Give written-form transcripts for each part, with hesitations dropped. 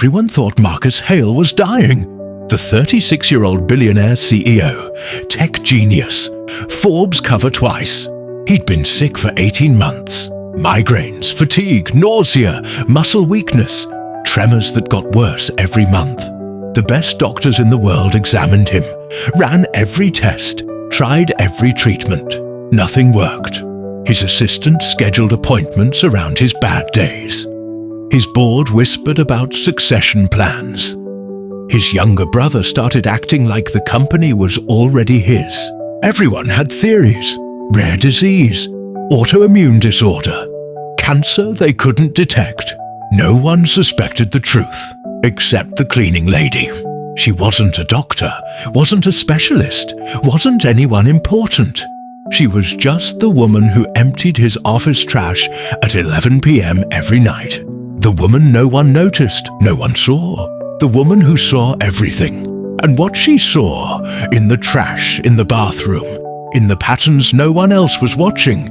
everyone thought Marcus Hale was dying. The 36-year-old billionaire CEO, tech genius, Forbes cover twice. He'd been sick for 18 months. Migraines, fatigue, nausea, muscle weakness, tremors that got worse every month. The best doctors in the world examined him, ran every test, tried every treatment. Nothing worked. His assistant scheduled appointments around his bad days. His board whispered about succession plans. His younger brother started acting like the company was already his. Everyone had theories. Rare disease, autoimmune disorder, cancer they couldn't detect. No one suspected the truth, except the cleaning lady. She wasn't a doctor, wasn't a specialist, wasn't anyone important. She was just the woman who emptied his office trash at 11 p.m. every night. The woman no one noticed, no one saw. The woman who saw everything. And what she saw, in the trash, in the bathroom, in the patterns no one else was watching,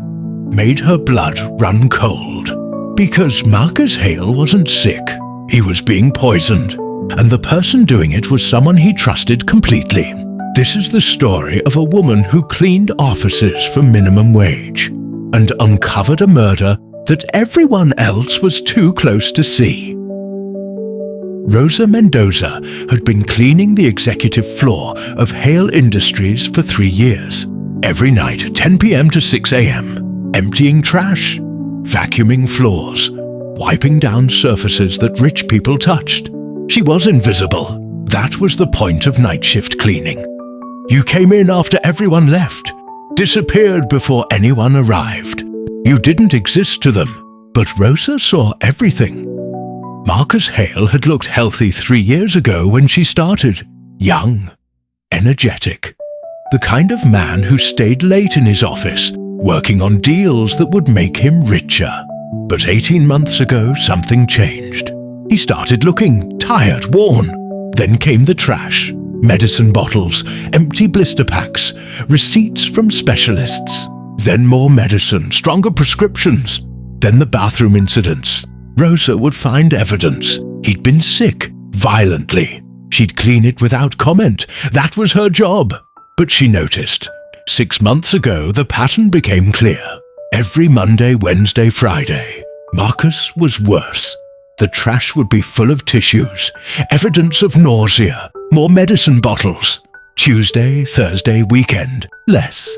made her blood run cold. Because Marcus Hale wasn't sick. He was being poisoned. And the person doing it was someone he trusted completely. This is the story of a woman who cleaned offices for minimum wage and uncovered a murder that everyone else was too close to see. Rosa Mendoza had been cleaning the executive floor of Hale Industries for 3 years. Every night, 10 p.m. to 6 a.m., emptying trash, vacuuming floors, wiping down surfaces that rich people touched. She was invisible. That was the point of night shift cleaning. You came in after everyone left, disappeared before anyone arrived. You didn't exist to them, but Rosa saw everything. Marcus Hale had looked healthy 3 years ago when she started. Young, energetic. The kind of man who stayed late in his office, working on deals that would make him richer. But 18 months ago, something changed. He started looking tired, worn. Then came the trash, medicine bottles, empty blister packs, receipts from specialists. Then more medicine, stronger prescriptions. Then the bathroom incidents. Rosa would find evidence. He'd been sick, violently. She'd clean it without comment. That was her job. But she noticed. 6 months ago, the pattern became clear. Every Monday, Wednesday, Friday, Marcus was worse. The trash would be full of tissues, evidence of nausea, more medicine bottles. Tuesday, Thursday, weekend, less.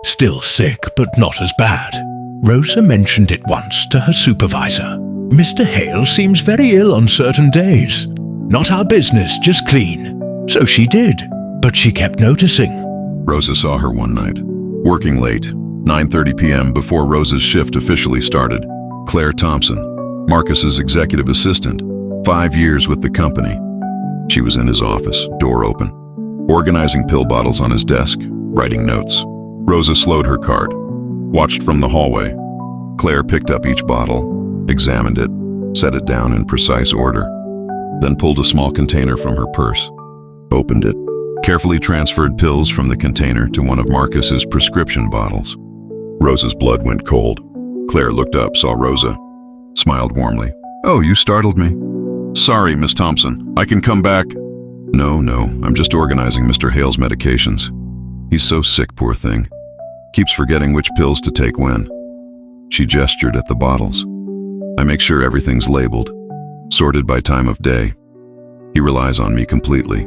Still sick, but not as bad. Rosa mentioned it once to her supervisor. Mr. Hale seems very ill on certain days. Not our business, just clean. So she did, but she kept noticing. Rosa saw her one night, working late, 9:30 p.m. before Rosa's shift officially started. Claire Thompson, Marcus's executive assistant, 5 years with the company. She was in his office, door open, organizing pill bottles on his desk, writing notes. Rosa slowed her cart, watched from the hallway. Claire picked up each bottle, examined it, set it down in precise order, then pulled a small container from her purse, opened it, carefully transferred pills from the container to one of Marcus's prescription bottles. Rosa's blood went cold. Claire looked up, saw Rosa, smiled warmly. "Oh, you startled me." "Sorry, Miss Thompson. I can come back." No, I'm just organizing Mr. Hale's medications. He's so sick, poor thing. Keeps forgetting which pills to take when." She gestured at the bottles. "I make sure everything's labeled, sorted by time of day. He relies on me completely."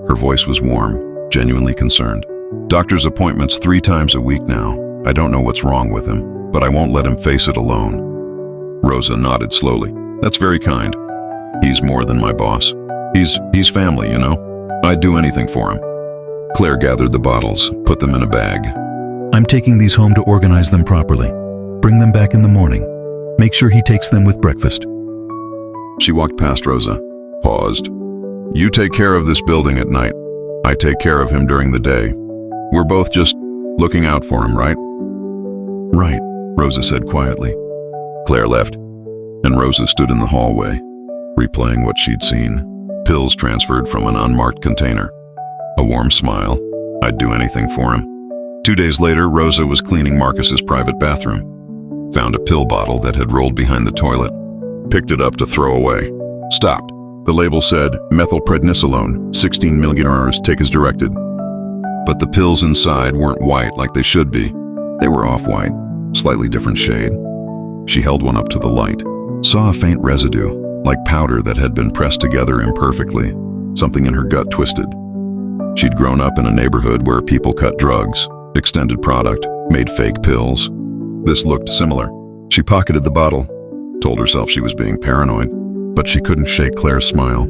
Her voice was warm, genuinely concerned. "Doctor's appointments 3 times a week now. I don't know what's wrong with him, but I won't let him face it alone." Rosa nodded slowly. "That's very kind. He's more than my boss. He's family, you know. I'd do anything for him." Claire gathered the bottles, put them in a bag. "I'm taking these home to organize them properly. Bring them back in the morning. Make sure he takes them with breakfast." She walked past Rosa, paused. "You take care of this building at night. I take care of him during the day. We're both just looking out for him, right?" "Right," Rosa said quietly. Claire left, and Rosa stood in the hallway, replaying what she'd seen. Pills transferred from an unmarked container. A warm smile. I'd do anything for him. 2 days later, Rosa was cleaning Marcus's private bathroom. Found a pill bottle that had rolled behind the toilet. Picked it up to throw away. Stopped. The label said, methylprednisolone, 16 million Rs, take as directed. But the pills inside weren't white like they should be. They were off-white, slightly different shade. She held one up to the light, saw a faint residue, like powder that had been pressed together imperfectly. Something in her gut twisted. She'd grown up in a neighborhood where people cut drugs, extended product, made fake pills. This looked similar. She pocketed the bottle, told herself she was being paranoid, but she couldn't shake Claire's smile.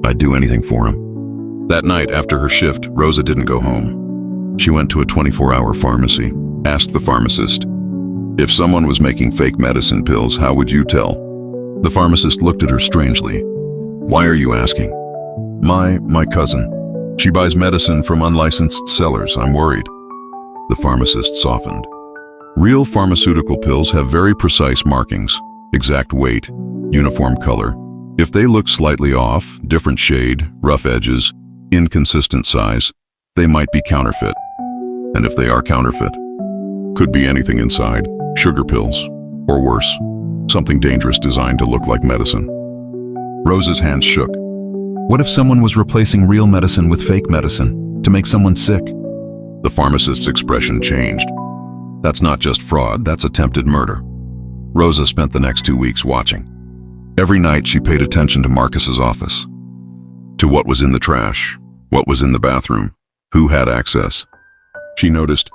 I'd do anything for him. That night after her shift, Rosa didn't go home. She went to a 24-hour pharmacy, asked the pharmacist, if someone was making fake medicine pills, how would you tell? The pharmacist looked at her strangely. Why are you asking? My cousin. She buys medicine from unlicensed sellers. I'm worried. The pharmacist softened. Real pharmaceutical pills have very precise markings, exact weight, uniform color. If they look slightly off, different shade, rough edges, inconsistent size, they might be counterfeit. And if they are counterfeit, could be anything inside, sugar pills, or worse, something dangerous designed to look like medicine. Rosa's hands shook. What if someone was replacing real medicine with fake medicine to make someone sick? The pharmacist's expression changed. That's not just fraud, that's attempted murder. Rosa spent the next 2 weeks watching. Every night she paid attention to Marcus's office, to what was in the trash, what was in the bathroom, who had access. She noticed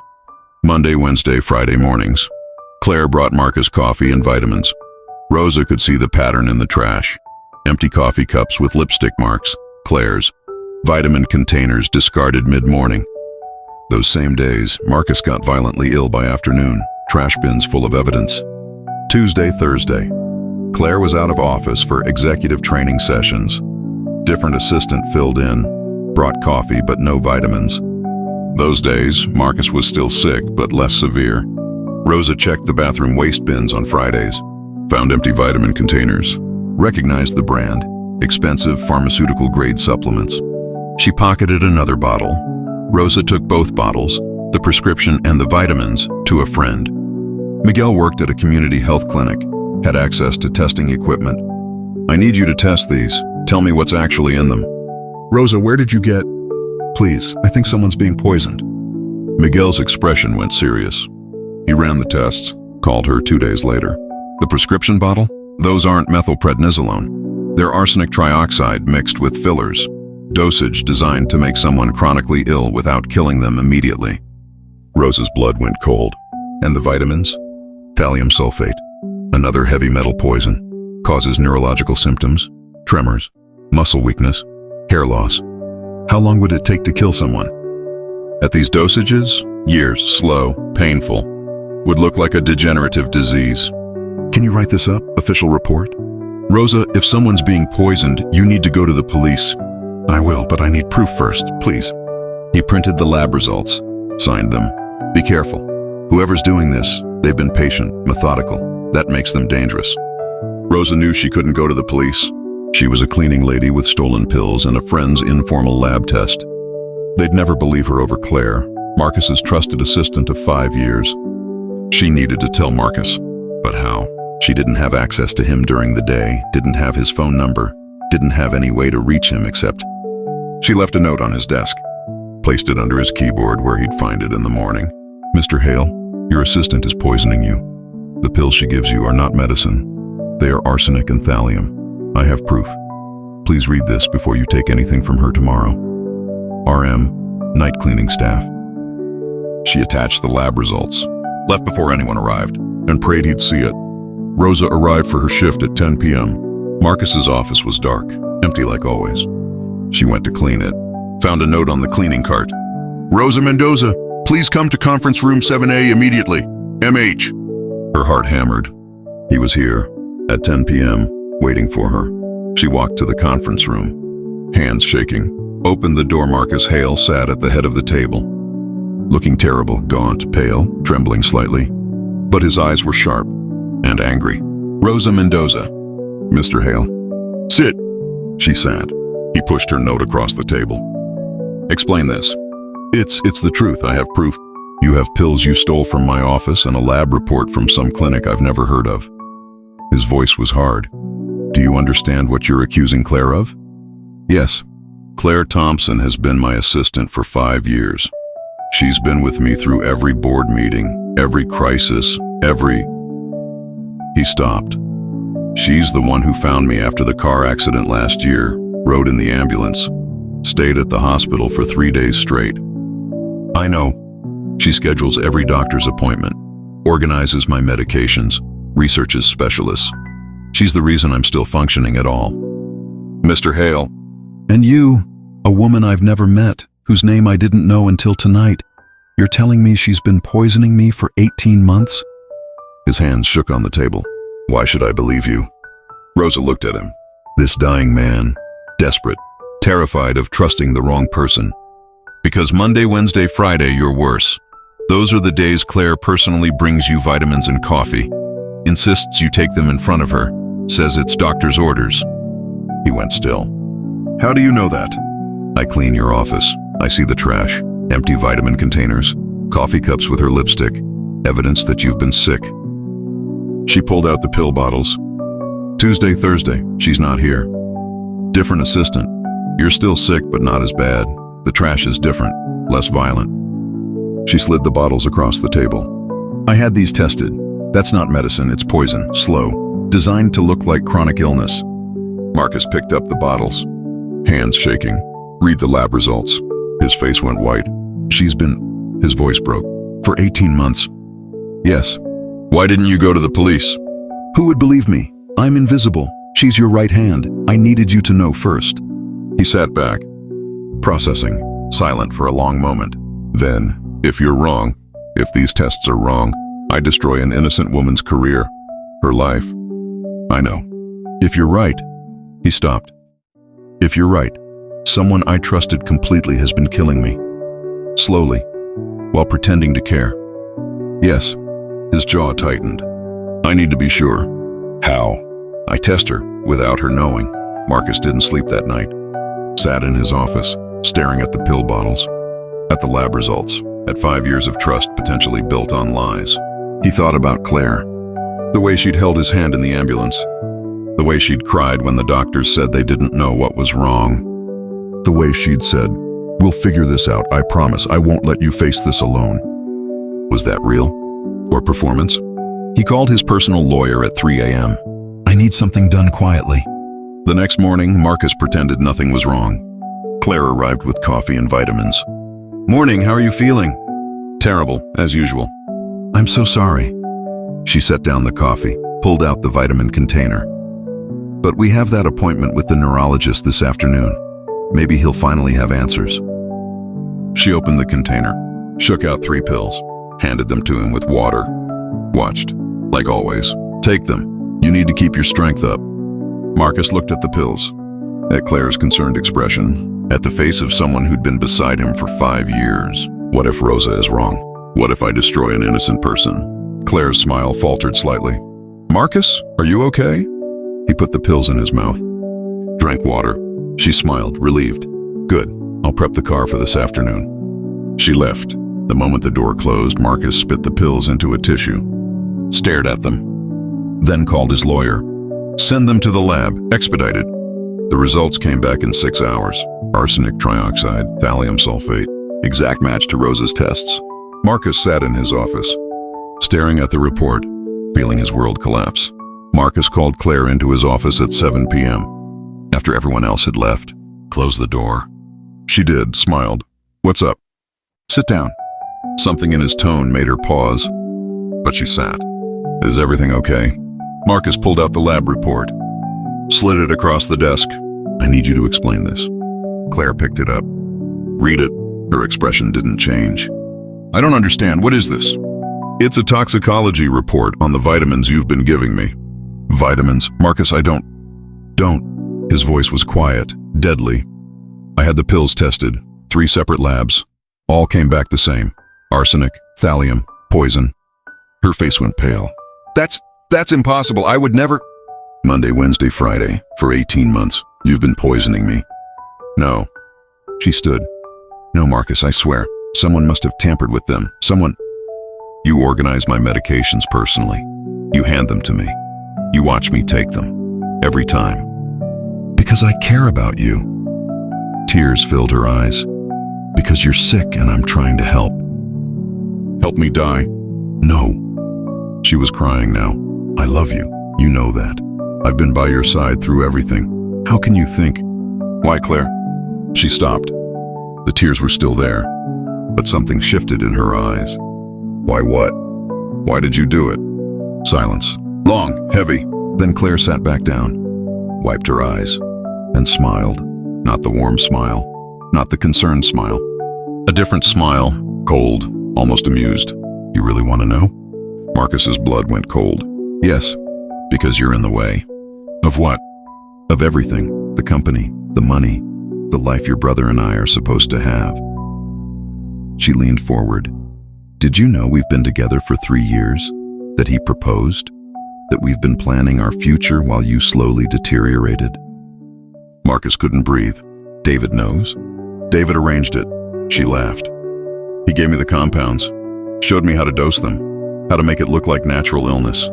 Monday, Wednesday, Friday mornings, Claire brought Marcus coffee and vitamins. Rosa could see the pattern in the trash. Empty coffee cups with lipstick marks, Claire's. Vitamin containers discarded mid-morning. Those same days, Marcus got violently ill by afternoon, trash bins full of evidence. Tuesday, Thursday. Claire was out of office for executive training sessions. Different assistant filled in, brought coffee but no vitamins. Those days, Marcus was still sick but less severe. Rosa checked the bathroom waste bins on Fridays, found empty vitamin containers, recognized the brand, expensive pharmaceutical-grade supplements. She pocketed another bottle. Rosa took both bottles, the prescription and the vitamins, to a friend. Miguel worked at a community health clinic, had access to testing equipment. I need you to test these. Tell me what's actually in them. Rosa, where did you get? Please, I think someone's being poisoned. Miguel's expression went serious. He ran the tests, called her 2 days later. The prescription bottle? Those aren't methylprednisolone. They're arsenic trioxide mixed with fillers. Dosage designed to make someone chronically ill without killing them immediately. Rosa's blood went cold. And the vitamins? Thallium sulfate, another heavy metal poison, causes neurological symptoms, tremors, muscle weakness, hair loss. How long would it take to kill someone? At these dosages, years, slow, painful, would look like a degenerative disease. Can you write this up? Official report? Rosa, if someone's being poisoned, you need to go to the police. I will, but I need proof first, please. He printed the lab results, signed them. Be careful. Whoever's doing this, they've been patient, methodical. That makes them dangerous. Rosa knew she couldn't go to the police. She was a cleaning lady with stolen pills and a friend's informal lab test. They'd never believe her over Claire, Marcus's trusted assistant of 5 years. She needed to tell Marcus, but how? She didn't have access to him during the day, didn't have his phone number, didn't have any way to reach him except... She left a note on his desk, placed it under his keyboard where he'd find it in the morning. Mr. Hale, your assistant is poisoning you. The pills she gives you are not medicine. They are arsenic and thallium. I have proof. Please read this before you take anything from her tomorrow. RM, night cleaning staff. She attached the lab results, left before anyone arrived, and prayed he'd see it. Rosa arrived for her shift at 10 p.m. Marcus's office was dark, empty like always. She went to clean it, found a note on the cleaning cart. Rosa Mendoza, please come to conference room 7A immediately. MH. Her heart hammered. He was here, at 10 p.m., waiting for her. She walked to the conference room, hands shaking, opened the door. Marcus Hale sat at the head of the table, looking terrible, gaunt, pale, trembling slightly. But his eyes were sharp and angry. Rosa Mendoza. Mr. Hale. Sit. She sat. He pushed her note across the table. Explain this. It's the truth. I have proof. You have pills you stole from my office and a lab report from some clinic I've never heard of. His voice was hard. Do you understand what you're accusing Claire of? Yes. Claire Thompson has been my assistant for 5 years. She's been with me through every board meeting, every crisis, He stopped. She's the one who found me after the car accident last year, rode in the ambulance, stayed at the hospital for 3 days straight. I know. She schedules every doctor's appointment, organizes my medications, researches specialists. She's the reason I'm still functioning at all. Mr. Hale. And you, a woman I've never met, whose name I didn't know until tonight. You're telling me she's been poisoning me for 18 months? His hands shook on the table. Why should I believe you? Rosa looked at him. This dying man, desperate, terrified of trusting the wrong person. Because Monday, Wednesday, Friday, you're worse. Those are the days Claire personally brings you vitamins and coffee, insists you take them in front of her, says it's doctor's orders. He went still. How do you know that? I clean your office. I see the trash, empty vitamin containers, coffee cups with her lipstick, evidence that you've been sick. She pulled out the pill bottles. Tuesday, Thursday, she's not here. Different assistant. You're still sick, but not as bad. The trash is different, less violent. She slid the bottles across the table. I had these tested. That's not medicine, it's poison, slow, designed to look like chronic illness. Marcus picked up the bottles, hands shaking. Read the lab results. His face went white. His voice broke. For 18 months. Yes. Why didn't you go to the police? Who would believe me? I'm invisible. She's your right hand. I needed you to know first. He sat back, processing, silent for a long moment. Then, if you're wrong, if these tests are wrong, I destroy an innocent woman's career, her life. I know. If you're right, he stopped. If you're right, someone I trusted completely has been killing me. Slowly, while pretending to care. Yes, his jaw tightened. I need to be sure. How? I test her, without her knowing. Marcus didn't sleep that night. Sat in his office, staring at the pill bottles, at the lab results, at 5 years of trust potentially built on lies. He thought about Claire, the way she'd held his hand in the ambulance, the way she'd cried when the doctors said they didn't know what was wrong, the way she'd said, "We'll figure this out, I promise, I won't let you face this alone." Was that real? Or performance? He called his personal lawyer at 3 a.m. I need something done quietly. The next morning, Marcus pretended nothing was wrong. Claire arrived with coffee and vitamins. Morning, how are you feeling? Terrible, as usual. I'm so sorry. She set down the coffee, pulled out the vitamin container. But we have that appointment with the neurologist this afternoon. Maybe he'll finally have answers. She opened the container, shook out 3 pills, handed them to him with water. Watched, like always. Take them. You need to keep your strength up. Marcus looked at the pills, at Claire's concerned expression, at the face of someone who'd been beside him for 5 years. What if Rosa is wrong? What if I destroy an innocent person? Claire's smile faltered slightly. Marcus, are you okay? He put the pills in his mouth. Drank water. She smiled, relieved. Good. I'll prep the car for this afternoon. She left. The moment the door closed, Marcus spit the pills into a tissue, stared at them, then called his lawyer. Send them to the lab, expedited. The results came back in 6 hours. Arsenic trioxide, thallium sulfate, exact match to Rosa's tests. Marcus sat in his office, staring at the report, feeling his world collapse. Marcus called Claire into his office at 7 p.m. After everyone else had left, closed the door. She did, smiled. What's up? Sit down. Something in his tone made her pause, but she sat. Is everything okay? Marcus pulled out the lab report, slid it across the desk. I need you to explain this. Claire picked it up. Read it. Her expression didn't change. I don't understand. What is this? It's a toxicology report on the vitamins you've been giving me. Vitamins? Marcus, I don't. His voice was quiet, deadly. I had the pills tested, 3 separate labs. All came back the same. Arsenic, thallium, poison. Her face went pale. That's impossible. I would never. Monday, Wednesday, Friday, for 18 months. You've been poisoning me. No. She stood. No, Marcus, I swear. Someone must have tampered with them. Someone. You organize my medications personally. You hand them to me. You watch me take them. every time. Because I care about you. Tears filled her eyes. Because you're sick and I'm trying to help. Help me die. No. She was crying now. I love you. You know that. I've been by your side through everything. How can you think? Why, Claire? She stopped. The tears were still there, but something shifted in her eyes. Why what? Why did you do it? Silence. Long, heavy. Then Claire sat back down, wiped her eyes, and smiled. Not the warm smile, not the concerned smile. A different smile, cold, almost amused. You really want to know? Marcus's blood went cold. Yes, because you're in the way. Of what? Of everything. The company, the money, the life your brother and I are supposed to have. She leaned forward. Did you know we've been together for 3 years? That he proposed? That we've been planning our future while you slowly deteriorated? Marcus couldn't breathe. David knows. David arranged it. She laughed. He gave me the compounds, showed me how to dose them, how to make it look like natural illness.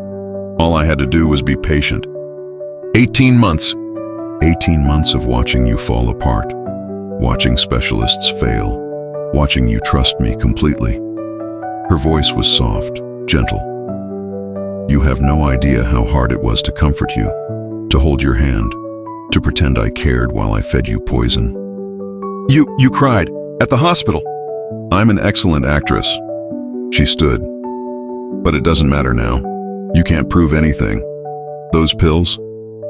All I had to do was be patient. 18 months. 18 months of watching you fall apart, watching specialists fail, watching you trust me completely. Her voice was soft, gentle. You have no idea how hard it was to comfort you, to hold your hand, to pretend I cared while I fed you poison. You cried at the hospital. I'm an excellent actress. She stood. But it doesn't matter now. You can't prove anything. Those pills,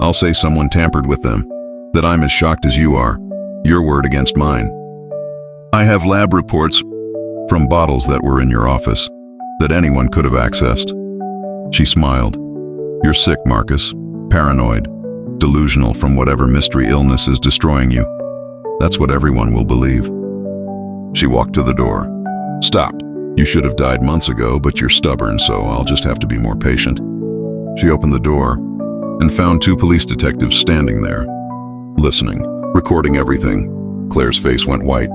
I'll say someone tampered with them, that I'm as shocked as you are. Your word against mine. I have lab reports from bottles that were in your office that anyone could have accessed. She smiled. You're sick, Marcus. Paranoid. Delusional from whatever mystery illness is destroying you. That's what everyone will believe. She walked to the door. Stopped. You should have died months ago, but you're stubborn, so I'll just have to be more patient. She opened the door and found 2 police detectives standing there, listening, recording everything. Claire's face went white.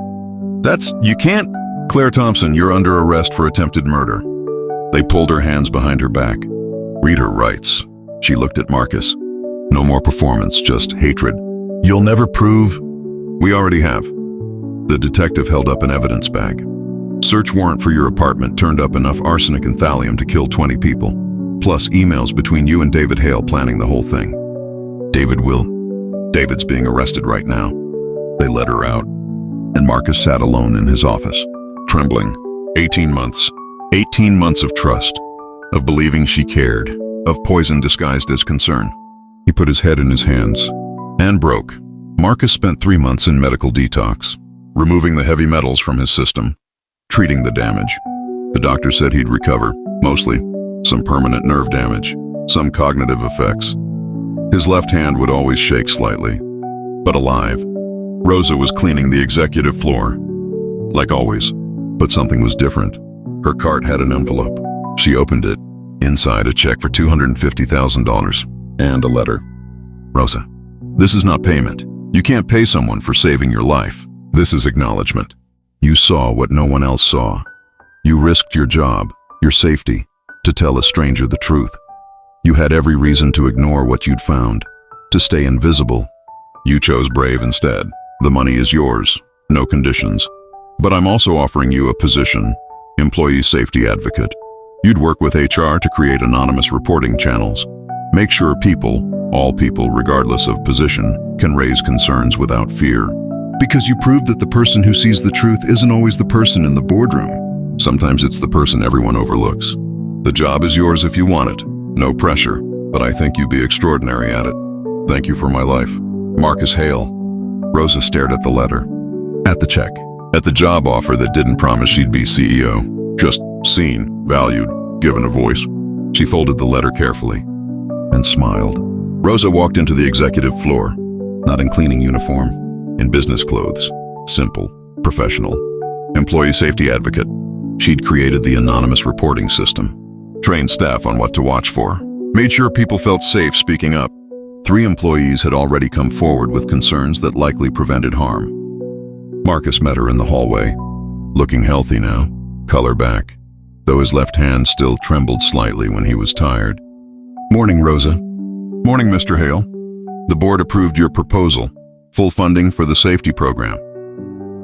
You can't. Claire Thompson, you're under arrest for attempted murder. They pulled her hands behind her back. Read her rights. She looked at Marcus. No more performance, just hatred. You'll never prove. We already have. The detective held up an evidence bag. Search warrant for your apartment turned up enough arsenic and thallium to kill 20 people, plus emails between you and David Hale planning the whole thing. David's being arrested right now. They let her out, and Marcus sat alone in his office, trembling. 18 months. 18 months of trust, of believing she cared, of poison disguised as concern. He put his head in his hands and broke. Marcus spent 3 months in medical detox, removing the heavy metals from his system, treating the damage. The doctor said he'd recover, mostly. Some permanent nerve damage, some cognitive effects. His left hand would always shake slightly, but alive. Rosa was cleaning the executive floor, like always, but something was different. Her cart had an envelope. She opened it. Inside, a check for $250,000 and a letter. Rosa, this is not payment. You can't pay someone for saving your life. This is acknowledgement. You saw what no one else saw. You risked your job, your safety, to tell a stranger the truth. You had every reason to ignore what you'd found, to stay invisible. You chose brave instead. The money is yours, no conditions. But I'm also offering you a position, employee safety advocate. You'd work with HR to create anonymous reporting channels. Make sure people, all people regardless of position, can raise concerns without fear. Because you proved that the person who sees the truth isn't always the person in the boardroom. Sometimes it's the person everyone overlooks. The job is yours if you want it. No pressure, but I think you'd be extraordinary at it. Thank you for my life. Marcus Hale. Rosa stared at the letter, at the check, at the job offer that didn't promise she'd be CEO. Just seen, valued, given a voice. She folded the letter carefully and smiled. Rosa walked into the executive floor, not in cleaning uniform, in business clothes, simple, professional. Employee safety advocate. She'd created the anonymous reporting system, trained staff on what to watch for, made sure people felt safe speaking up. 3 employees had already come forward with concerns that likely prevented harm. Marcus met her in the hallway, looking healthy now, color back, though his left hand still trembled slightly when he was tired. Morning, Rosa. Morning, Mr. Hale. The board approved your proposal. Full funding for the safety program.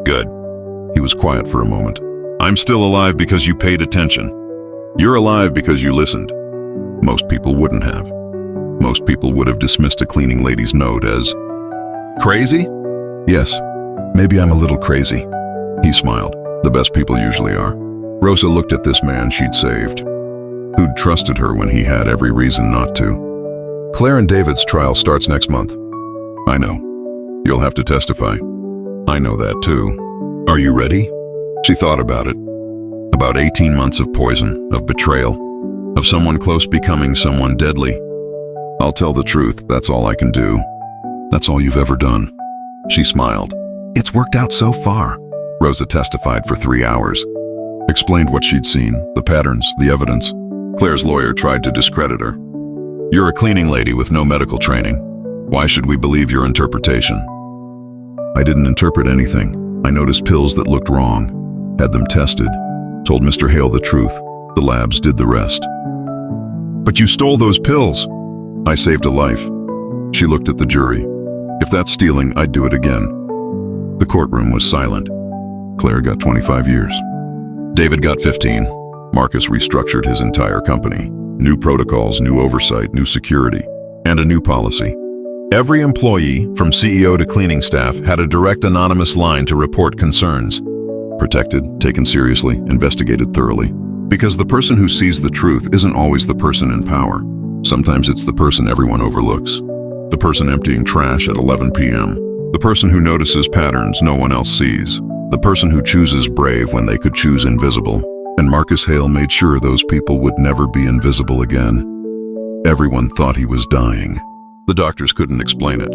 Good. He was quiet for a moment. I'm still alive because you paid attention. You're alive because you listened. Most people wouldn't have. Most people would have dismissed a cleaning lady's note as crazy? Yes, maybe I'm a little crazy. He smiled. The best people usually are. Rosa looked at this man she'd saved, who'd trusted her when he had every reason not to. Claire and David's trial starts next month. I know. You'll have to testify. I know that too. Are you ready? She thought about it. About 18 months of poison, of betrayal, of someone close becoming someone deadly. I'll tell the truth, that's all I can do. That's all you've ever done. She smiled. It's worked out so far. Rosa testified for 3 hours. Explained what she'd seen, the patterns, the evidence. Claire's lawyer tried to discredit her. You're a cleaning lady with no medical training. Why should we believe your interpretation? I didn't interpret anything. I noticed pills that looked wrong, had them tested, told Mr. Hale the truth. The labs did the rest. But you stole those pills. I saved a life. She looked at the jury. If that's stealing, I'd do it again. The courtroom was silent. Claire got 25 years. David got 15. Marcus restructured his entire company. New protocols, new oversight, new security, and a new policy. Every employee, from CEO to cleaning staff, had a direct anonymous line to report concerns. Protected, taken seriously, investigated thoroughly. Because the person who sees the truth isn't always the person in power. Sometimes it's the person everyone overlooks. The person emptying trash at 11 p.m. The person who notices patterns no one else sees. The person who chooses brave when they could choose invisible. And Marcus Hale made sure those people would never be invisible again. Everyone thought he was dying. The doctors couldn't explain it.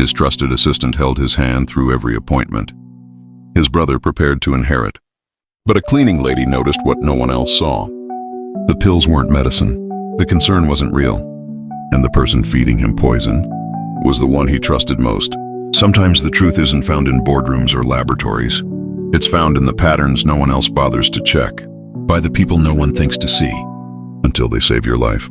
His trusted assistant held his hand through every appointment. His brother prepared to inherit. But a cleaning lady noticed what no one else saw. The pills weren't medicine. The concern wasn't real. And the person feeding him poison was the one he trusted most. Sometimes the truth isn't found in boardrooms or laboratories. It's found in the patterns no one else bothers to check, by the people no one thinks to see, until they save your life.